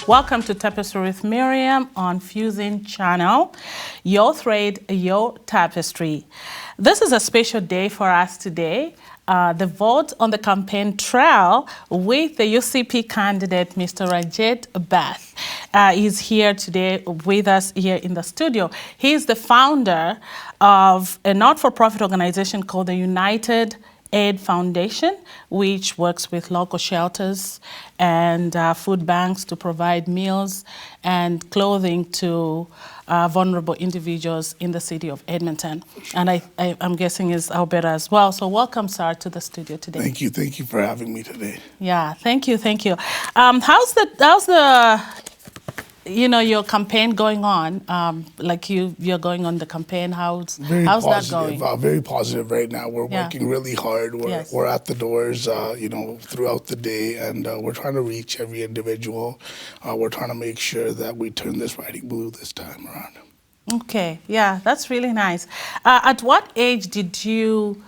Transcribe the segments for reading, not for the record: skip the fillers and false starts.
Welcome to Tapestry with Miriam on Fusing Channel. Your thread, your tapestry. This is a special day for us today. The vote on the campaign trail with the UCP candidate, Mr. Ranjit Bath, is here today with us here in the studio. He is the founder of a not-for-profit organization called the United Aid Foundation, which works with local shelters and food banks to provide meals and clothing to vulnerable individuals in the city of Edmonton. And I'm guessing is Alberta as well. So welcome, sir, to the studio today. Thank you for having me today. Yeah, thank you. How's the your campaign going on? You're going on the campaign. How's that going? Very positive right now. We're working really hard. We're at the doors, throughout the day, and we're trying to reach every individual. We're trying to make sure that we turn this riding blue this time around. Okay, yeah, that's really nice. At what age did you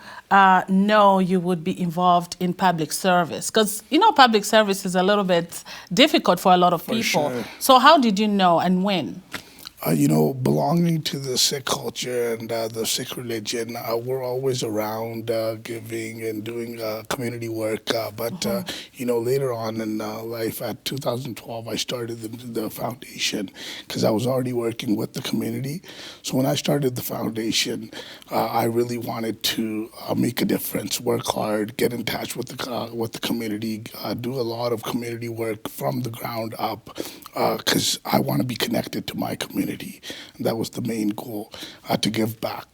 know you would be involved in public service? Because, public service is a little bit difficult for a lot of people. Sure. So how did you know and when? Belonging to the Sikh culture and the Sikh religion, we're always around giving and doing community work. Later on in life, at 2012, I started the foundation because I was already working with the community. So when I started the foundation, I really wanted to make a difference, work hard, get in touch with the community, do a lot of community work from the ground up because I want to be connected to my community. And that was the main goal, to give back,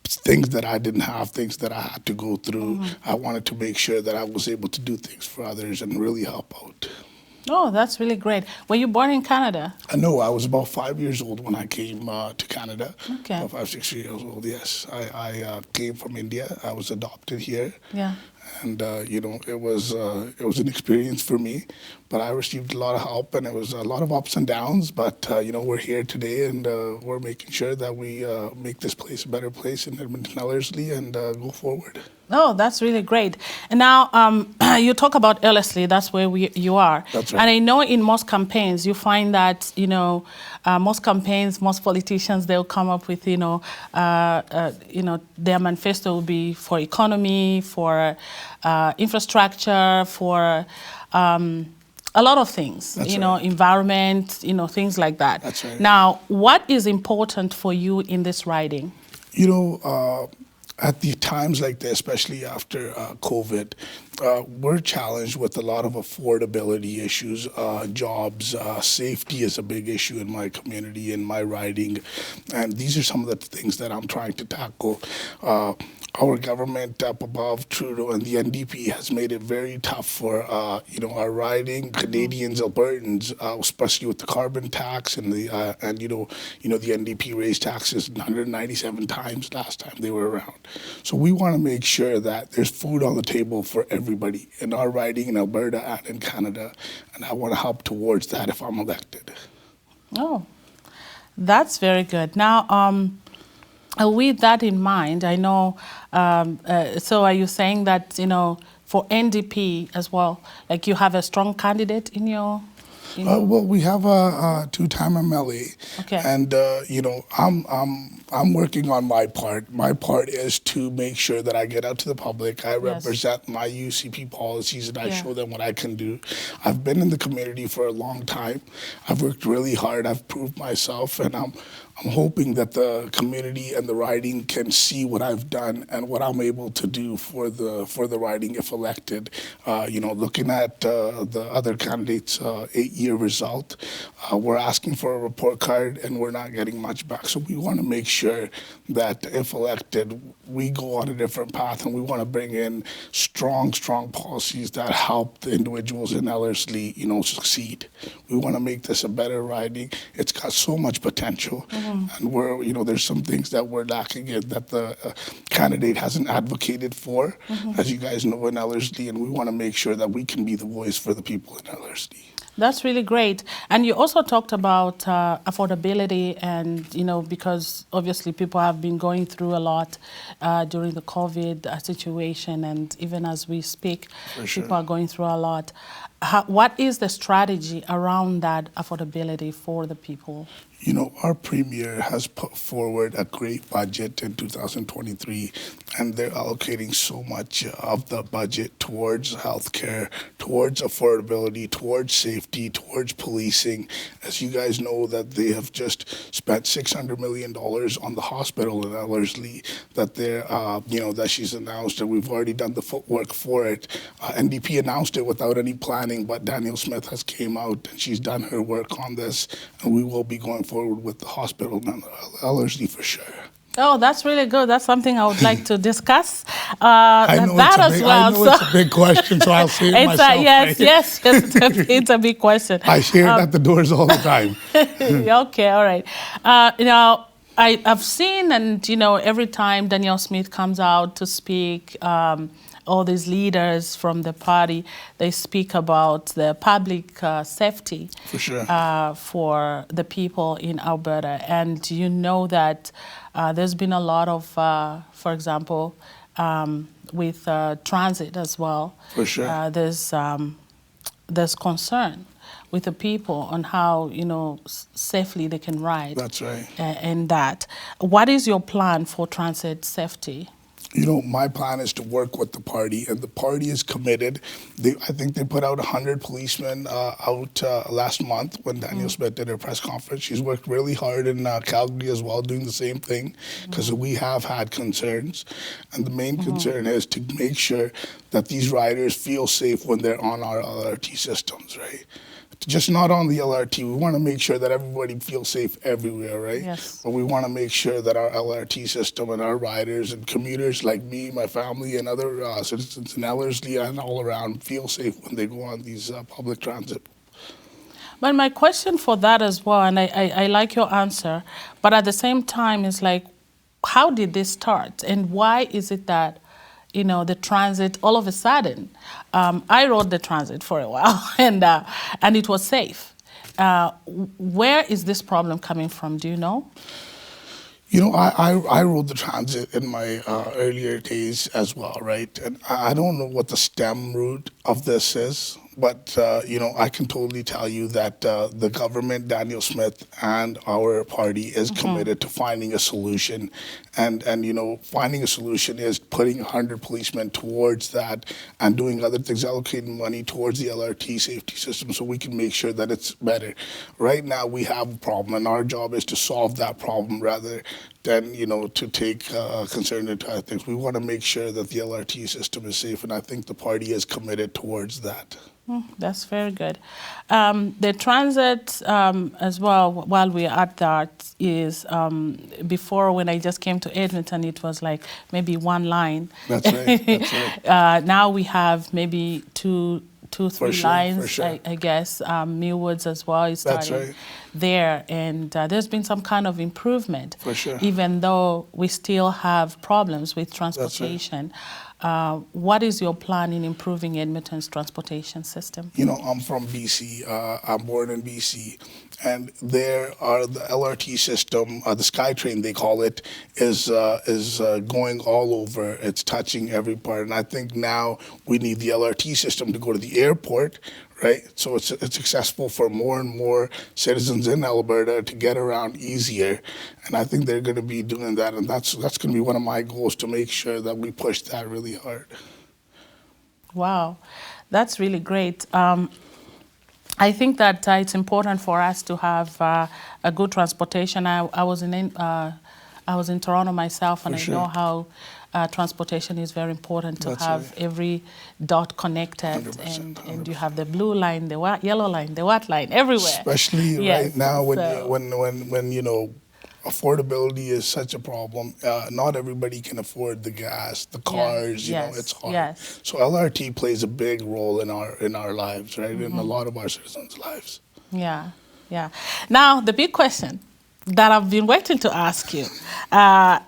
things that I didn't have, things that I had to go through. I wanted to make sure that I was able to do things for others and really help out. Oh, that's really great. Were you born in Canada? No, I was about 5 years old when I came to Canada. Okay. About 5, 6 years old, yes. I came from India. I was adopted here. Yeah. And, it was an experience for me, but I received a lot of help, and it was a lot of ups and downs. But, we're here today, and we're making sure that we make this place a better place in Edmonton Ellerslie and go forward. Oh, that's really great. And now you talk about Ellerslie, that's where you are. That's right. And I know in most campaigns you find that, most politicians, they'll come up with, their manifesto will be for economy, for infrastructure, for a lot of things, That's right. environment, things like that. That's right. Now, what is important for you in this riding? At the times like this, especially after COVID, we're challenged with a lot of affordability issues, jobs, safety is a big issue in my community, in my riding, and these are some of the things that I'm trying to tackle. Our government up above Trudeau and the NDP has made it very tough for our riding Canadians, Albertans, especially with the carbon tax and the NDP raised taxes 197 times last time they were around. So we want to make sure that there's food on the table for everybody in our riding in Alberta and in Canada, and I want to help towards that if I'm elected. Oh, that's very good. Now, with that in mind, I know, so are you saying that, for NDP as well, like you have a strong candidate in your... Well, we have a two-time MLA, okay. And I'm working on my part. My part is to make sure that I get out to the public. I represent my UCP policies, and I show them what I can do. I've been in the community for a long time. I've worked really hard. I've proved myself, and I'm hoping that the community and the riding can see what I've done and what I'm able to do for the riding if elected. Looking at the other candidates' 8-year result, we're asking for a report card and we're not getting much back. So we want to make sure that if elected, we go on a different path, and we want to bring in strong policies that help the individuals in Ellerslie, succeed. We want to make this a better riding. It's got so much potential. And there's some things that we're lacking in that the candidate hasn't advocated for, as you guys know, in Ellerslie, and we want to make sure that we can be the voice for the people in Ellerslie. That's really great. And you also talked about affordability and, because obviously people have been going through a lot during the COVID situation, and even as we speak, people are going through a lot. what is the strategy around that affordability for the people? You know, our premier has put forward a great budget in 2023, and they're allocating so much of the budget towards healthcare, towards affordability, towards safety, towards policing. As you guys know, that they have just spent $600 million on the hospital in Ellerslie, that they're, that she's announced, and we've already done the footwork for it. NDP announced it without any planning, but Danielle Smith has came out and she's done her work on this, and we will be going forward with the hospital in Ellerslie for sure. Oh, that's really good. That's something I would like to discuss. I know it's a big question, so I'll say it myself. Yes, it's a big question. I share it at the doors all the time. Okay, all right. I've seen, and every time Danielle Smith comes out to speak, all these leaders from the party, they speak about the public safety for sure for the people in Alberta. And you know that there's been a lot of, for example, with transit as well. For sure. There's concern with the people on how, safely they can ride. That's right. And that. What is your plan for transit safety? My plan is to work with the party, and the party is committed. I think they put out 100 policemen out last month when Danielle Smith did her press conference. She's worked really hard in Calgary as well, doing the same thing, because we have had concerns. And the main concern is to make sure that these riders feel safe when they're on our LRT systems, right? Just not on the LRT. We want to make sure that everybody feels safe everywhere, right? Yes. But we want to make sure that our LRT system and our riders and commuters like me, my family, and other citizens in Ellerslie and all around feel safe when they go on these public transit. But my question for that as well, and I like your answer, but at the same time, it's like, how did this start? And why is it that the transit, all of a sudden, I rode the transit for a while, and it was safe. Where is this problem coming from? Do you know? I rode the transit in my earlier days as well, right? And I don't know what the stem root of this is, but, I can totally tell you that the government, Danielle Smith, and our party is committed to finding a solution. And finding a solution is putting 100 policemen towards that and doing other things, allocating money towards the LRT safety system so we can make sure that it's better. Right now, we have a problem, and our job is to solve that problem rather than, to take concern into other things. We want to make sure that the LRT system is safe, and I think the party is committed towards that. That's very good. The transit as well, while we're at that, is before when I just came to Edmonton, it was like maybe one line. That's right. That's right. Now we have maybe two, three lines, sure. I guess. Millwoods as well is starting there. And there's been some kind of improvement. For sure. Even though we still have problems with transportation. What is your plan in improving Edmonton's transportation system? I'm from BC. I'm born in BC. And there are the LRT system, the SkyTrain they call it, is going all over. It's touching every part. And I think now we need the LRT system to go to the airport, right? So it's accessible for more and more citizens in Alberta to get around easier. And I think they're going to be doing that. And that's going to be one of my goals, to make sure that we push that really hard. Wow, that's really great. I think that it's important for us to have a good transportation. I was in Toronto myself, and I know how transportation is very important to have every dot connected, 100%. And you have the blue line, the yellow line, the white line, everywhere. Especially right now when affordability is such a problem. Not everybody can afford the gas, the cars. It's hard. Yes. So LRT plays a big role in our lives, right? In a lot of our citizens' lives. Yeah. Now the big question that I've been waiting to ask you.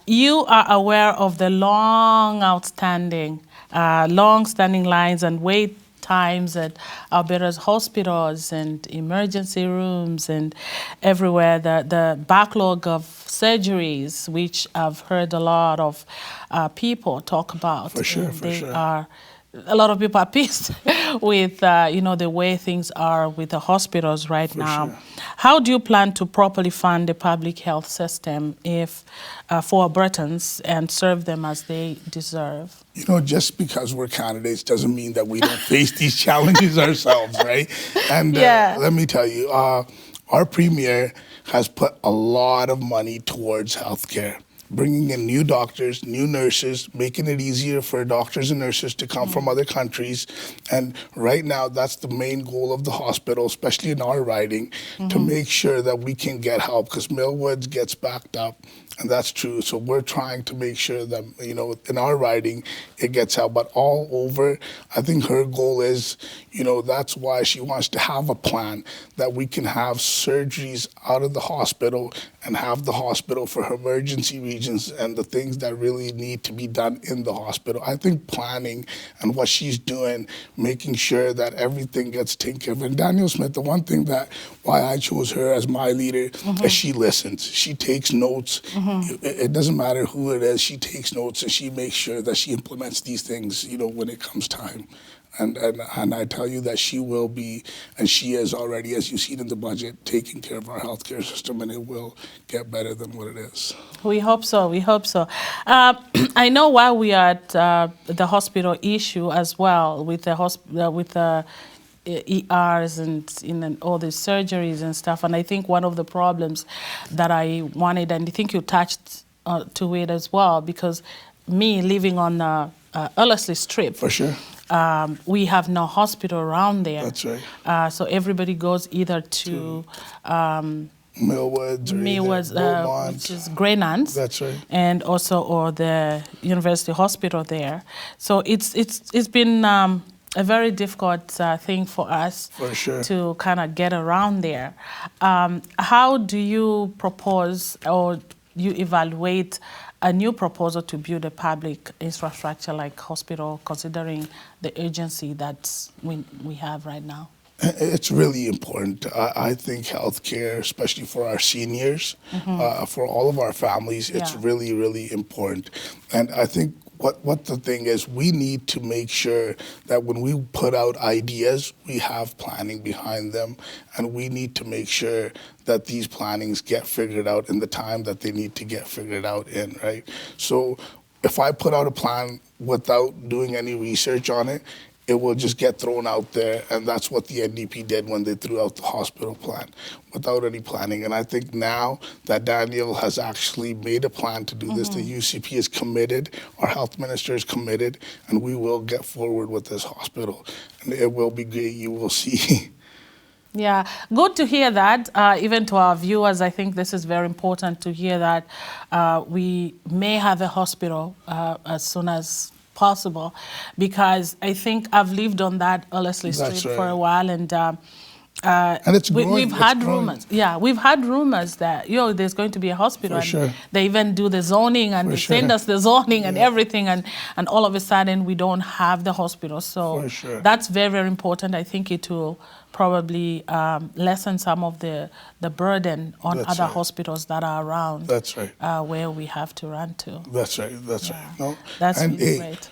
You are aware of the long-standing lines and wait times at Alberta's hospitals and emergency rooms and everywhere, the backlog of surgeries, which I've heard a lot of people talk about. For sure. Are a lot of people are pissed with, the way things are with the hospitals right now. Sure. How do you plan to properly fund the public health system for Albertans and serve them as they deserve? Just because we're candidates doesn't mean that we don't face these challenges ourselves, right? And let me tell you, our premier has put a lot of money towards healthcare, bringing in new doctors, new nurses, making it easier for doctors and nurses to come from other countries. And right now, that's the main goal of the hospital, especially in our riding, to make sure that we can get help, because Millwoods gets backed up. And that's true. So we're trying to make sure that, in our riding, it gets help. But all over, I think her goal is, that's why she wants to have a plan that we can have surgeries out of the hospital and have the hospital for her emergency regions and the things that really need to be done in the hospital. I think planning and what she's doing, making sure that everything gets taken care of. And Danielle Smith, the one thing why I chose her as my leader is she listens. She takes notes. It doesn't matter who it is. She takes notes and she makes sure that she implements these things, when it comes time. And I tell you that she will be, and she is already, as you see it in the budget, taking care of our healthcare system, and it will get better than what it is. We hope so. We hope so. I know while we are at the hospital issue as well, with the ERs and all the surgeries and stuff, and I think one of the problems that I wanted, and I think you touched to it as well, because me living on the Ellerslie Strip, for sure, we have no hospital around there. That's right. So everybody goes either to Millwoods, which is Grenans. That's right. And also, or the University Hospital there. So it's been a very difficult thing for us for sure to kind of get around there. How do you propose or you evaluate a new proposal to build a public infrastructure like hospital, considering the urgency that we have right now? It's really important. I think healthcare, especially for our seniors, for all of our families, it's really, really important. And I think what the thing is, we need to make sure that when we put out ideas, we have planning behind them, and we need to make sure that these plannings get figured out in the time that they need to get figured out in, right? So if I put out a plan without doing any research on it, it will just get thrown out there, and that's what the NDP did when they threw out the hospital plan, without any planning. And I think now that Daniel has actually made a plan to do this, the UCP is committed, our health minister is committed, and we will get forward with this hospital. And it will be great, you will see. Yeah, good to hear that. Even to our viewers, I think this is very important to hear that we may have a hospital as soon as possible, because I think I've lived on that Ellerslie Street for a while, and it's growing. We've had rumors. Yeah, we've had rumors that there's going to be a hospital. For sure. They even do the zoning, and they send us the zoning and everything, and all of a sudden we don't have the hospital. So that's very, very important. I think it will probably lessen some of the burden on other hospitals that are around. That's right. Where we have to run to. That's right. That's right. No, that's really great.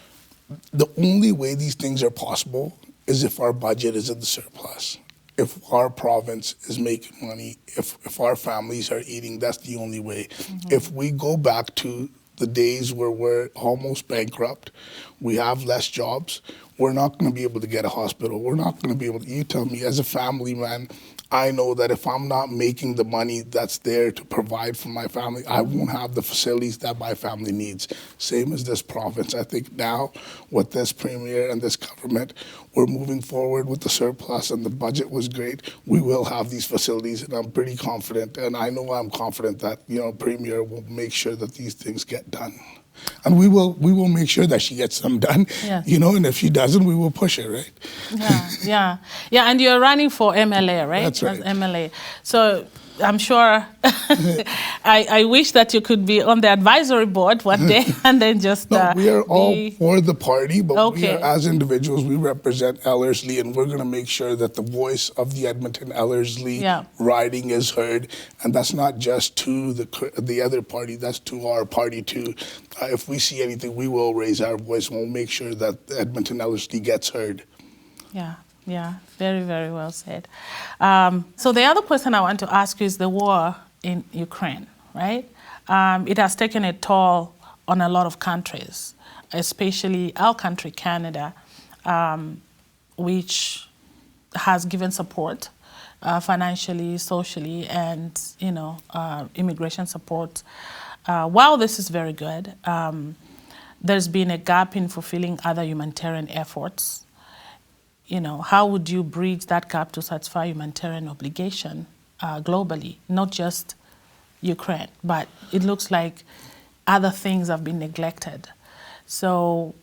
The only way these things are possible is if our budget is in the surplus. If our province is making money, if our families are eating, that's the only way. If we go back to the days where we're almost bankrupt, we have less jobs, we're not going to be able to get a hospital. We're not going to be able to, you tell me, as a family man, I know that if I'm not making the money that's there to provide for my family, I won't have the facilities that my family needs. Same as this province. I think now with this premier and this government, we're moving forward with the surplus, and the budget was great. We will have these facilities, and I'm pretty confident, and I know I'm confident that premier will make sure that these things get done. And we will make sure that she gets them done, and if she doesn't, we will push it, right? Yeah, and you're running for MLA, right? That's right. As MLA. So I'm sure I wish that you could be on the advisory board one day and then just No, we are all for the party, but we are, as individuals, we represent Ellerslie, and we're going to make sure that the voice of the Edmonton Ellerslie riding is heard, and that's not just to the other party, that's to our party too. If we see anything, we will raise our voice, and we'll make sure that Edmonton Ellerslie gets heard. Yeah. Yeah, very, very well said. So the other question I want to ask you is the war in Ukraine, right? It has taken a toll on a lot of countries, especially our country, Canada, which has given support financially, socially, and, immigration support. While this is very good, there's been a gap in fulfilling other humanitarian efforts. How would you bridge that gap to satisfy humanitarian obligation globally, not just Ukraine, but it looks like other things have been neglected. So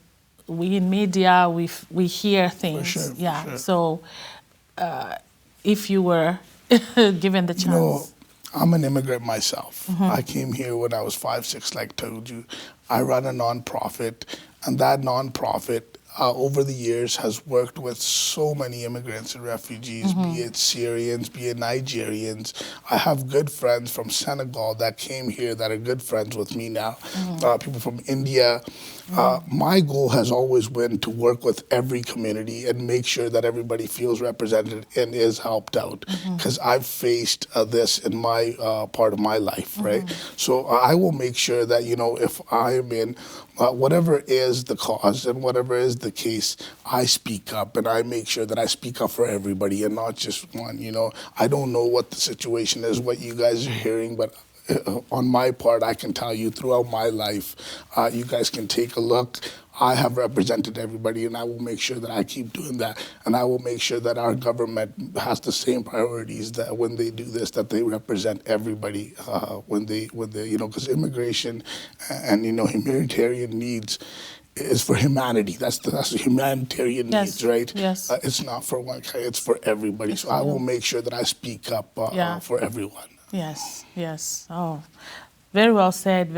we in media, we hear things. For sure, yeah. For sure. So if you were given the chance. I'm an immigrant myself. I came here when I was 5, 6, like I told you. I run a nonprofit, and that nonprofit over the years has worked with so many immigrants and refugees, be it Syrians, be it Nigerians. I have good friends from Senegal that came here that are good friends with me now, people from India. My goal has always been to work with every community and make sure that everybody feels represented and is helped out, because I've faced this in my part of my life, right? So I will make sure that, if I'm in whatever is the cause and whatever is the case, I speak up, and I make sure that I speak up for everybody and not just one. I don't know what the situation is, what you guys are hearing, but on my part, I can tell you throughout my life, you guys can take a look. I have represented everybody, and I will make sure that I keep doing that. And I will make sure that our government has the same priorities, that when they do this, that they represent everybody when they because immigration and, humanitarian needs is for humanity. That's the humanitarian needs, right? Yes. It's not for one kind, it's for everybody. So I will make sure that I speak up for everyone. Yes, yes. Oh, very well said,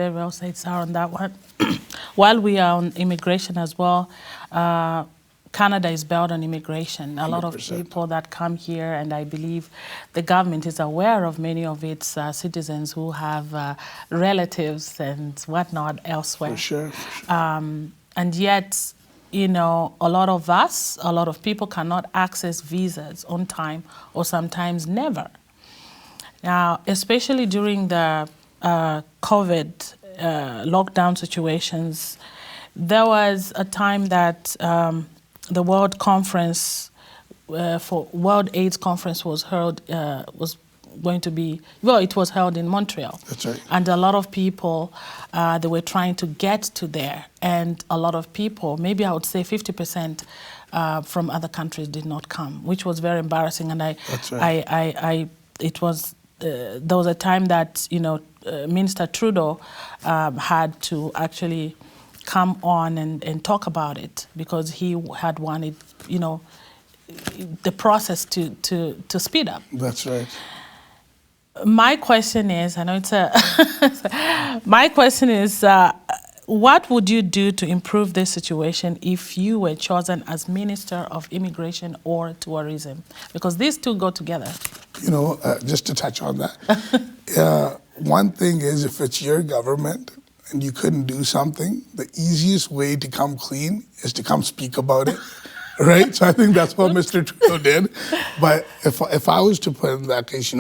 Sarah, on that one. While we are on immigration as well, Canada is built on immigration. A lot of people that come here, and I believe the government is aware of many of its citizens who have relatives and whatnot elsewhere. For sure. And yet, a lot of people cannot access visas on time, or sometimes never. Now, especially during the COVID lockdown situations, there was a time that the World Conference World AIDS Conference was held. It was held in Montreal. That's right. And a lot of people, they were trying to get to there, and a lot of people, maybe I would say 50%, from other countries did not come, which was very embarrassing. And That's right. there was a time that Minister Trudeau had to actually come on and talk about it, because he had wanted the process to speed up. That's right. My question is, I know it's my question is, what would you do to improve this situation if you were chosen as Minister of Immigration or Tourism? Because these two go together. Just to touch on that, one thing is, if it's your government and you couldn't do something, the easiest way to come clean is to come speak about it, right? So I think that's what Mr. Trudeau did. But if I was to put in that case,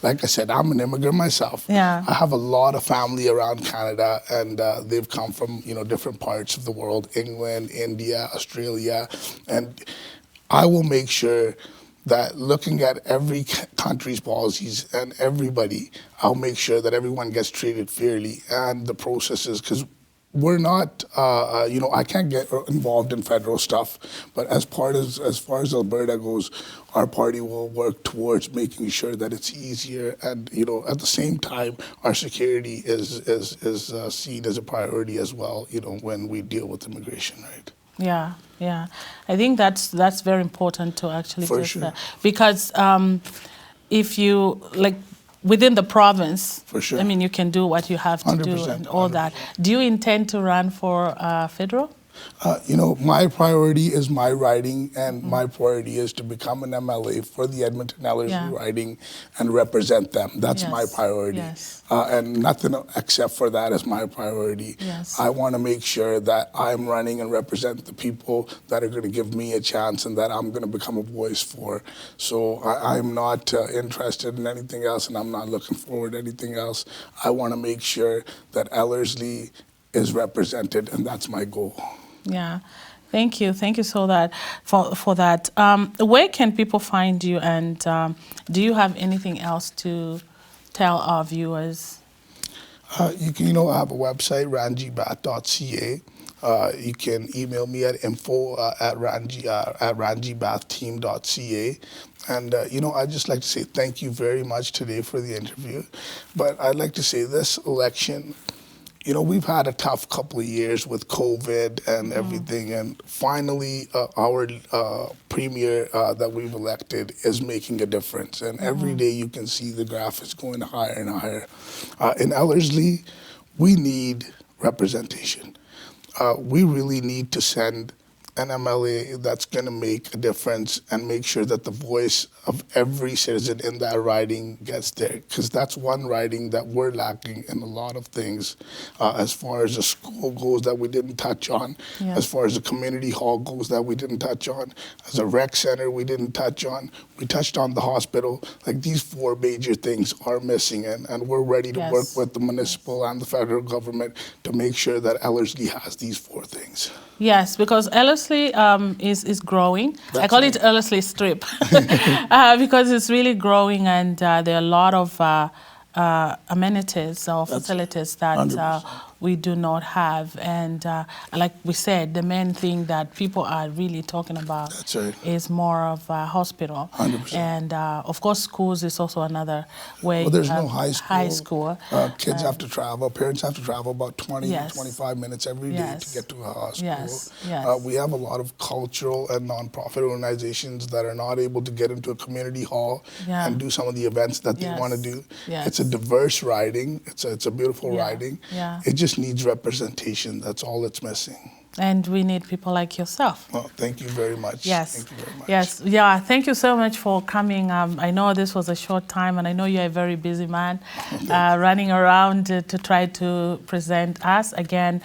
like I said, I'm an immigrant myself. Yeah. I have a lot of family around Canada, and they've come from, different parts of the world, England, India, Australia, and I will make sure that looking at every country's policies and everybody, I'll make sure that everyone gets treated fairly, and the processes, because we're not, I can't get involved in federal stuff, but as far as Alberta goes, our party will work towards making sure that it's easier, and at the same time, our security is seen as a priority as well, when we deal with immigration, right? Yeah. I think that's very important to actually For sure. because if you within the province. For sure. I mean, you can do what you have to do and all 100%. that. Do you intend to run for federal? My priority is my riding, and my priority is to become an MLA for the Edmonton Ellerslie riding and represent them. That's my priority. Yes. And nothing except for that is my priority. Yes. I want to make sure that I'm running and represent the people that are going to give me a chance and that I'm going to become a voice for. So I'm not interested in anything else, and I'm not looking forward to anything else. I want to make sure that Ellerslie is represented, and that's my goal. Yeah, thank you so for that. Where can people find you, and do you have anything else to tell our viewers? You can, I have a website, ranjitbath.ca. You can email me at info@ranjitbathteam.ca. And, I'd just like to say thank you very much today for the interview. But I'd like to say this election, we've had a tough couple of years with COVID and everything, and finally our premier that we've elected is making a difference. And every day you can see the graph is going higher and higher. In Ellerslie, we need representation. We really need to send an MLA that's going to make a difference and make sure that the voice of every citizen in that riding gets there, because that's one riding that we're lacking in a lot of things, as far as the school goes that we didn't touch on, as far as the community hall goes that we didn't touch on, as a rec center we didn't touch on. We touched on the hospital. Like, these four major things are missing, and we're ready to work with the municipal and the federal government to make sure that Ellerslie has these four things. Yes, because Ellerslie is growing. I call it Ellerslie Strip because it's really growing, and there are a lot of amenities or facilities that we do not have. And like we said, the main thing that people are really talking about is more of a hospital. 100%. And of course, schools is also another way. Well, there's no high school. Kids have to travel. Parents have to travel about 20 to 25 minutes every day to get to a school. We have a lot of cultural and nonprofit organizations that are not able to get into a community hall and do some of the events that they want to do. It's a diverse riding. It's a beautiful riding. It just needs representation. That's all it's missing. And we need people like yourself. Well, thank you very much. Yes. Thank you very much. Yes. Yeah. Thank you so much for coming. I know this was a short time, and I know you're a very busy man, running around to try to present us. Again,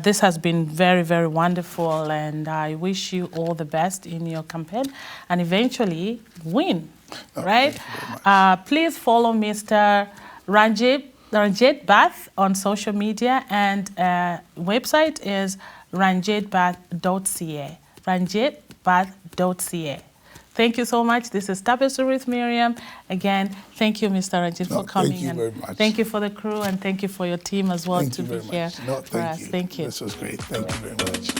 this has been very, very wonderful, and I wish you all the best in your campaign and eventually win. Right? Please follow Mr. Ranjit Bath on social media, and website is ranjitbath.ca. ranjitbath.ca. Thank you so much. This is Tapestry with Miriam. Again, thank you, Mr. Rajit, for coming. Thank you very much. Thank you for the crew, and thank you for your team as well Thank to you be very here much. No, for us. you. Thank you. This was great. Thank you very much.